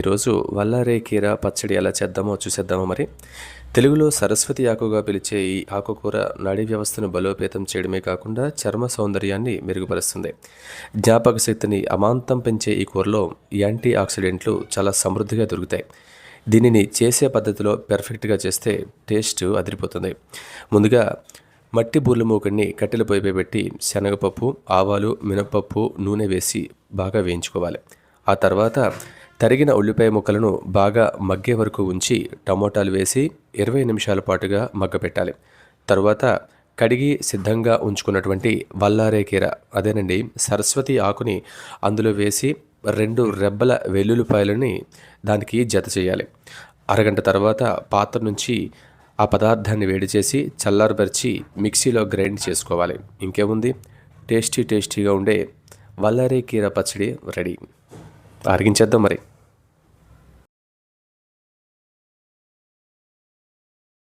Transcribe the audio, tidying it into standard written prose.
ఈరోజు వల్లారే కీర పచ్చడి ఎలా చేద్దామో చూసేద్దామా మరి. తెలుగులో సరస్వతి ఆకుగా పిలిచే ఈ ఆకుకూర నాడీ వ్యవస్థను బలోపేతం చేయడమే కాకుండా చర్మ సౌందర్యాన్ని మెరుగుపరుస్తుంది. జ్ఞాపక శక్తిని అమాంతం పెంచే ఈ కూరలో యాంటీ ఆక్సిడెంట్లు చాలా సమృద్ధిగా దొరుకుతాయి. దీనిని చేసే పద్ధతిలో పెర్ఫెక్ట్గా చేస్తే టేస్ట్ అదిరిపోతుంది. ముందుగా మట్టి బూర్ల మూకుడిని కట్టెల పొయ్యిపై పెట్టి శనగపప్పు, ఆవాలు, మినపప్పు, నూనె వేసి బాగా వేయించుకోవాలి. ఆ తర్వాత తరిగిన ఉల్లిపాయ ముక్కలను బాగా మగ్గే వరకు ఉంచి టమోటాలు వేసి 20 నిమిషాల పాటుగా మగ్గపెట్టాలి. తరువాత కడిగి సిద్ధంగా ఉంచుకున్నటువంటి వల్లారే కీర, అదేనండి సరస్వతి ఆకుని అందులో వేసి 2 రెబ్బల వెల్లుల్లిపాయలని దానికి జత చేయాలి. అరగంట తర్వాత పాత్ర నుంచి ఆ పదార్థాన్ని వేడి చేసి చల్లారపరిచి మిక్సీలో గ్రైండ్ చేసుకోవాలి. ఇంకేముంది, టేస్టీగా ఉండే వల్లారే కీర పచ్చడి రెడీ. అరిగించేద్దాం మరి.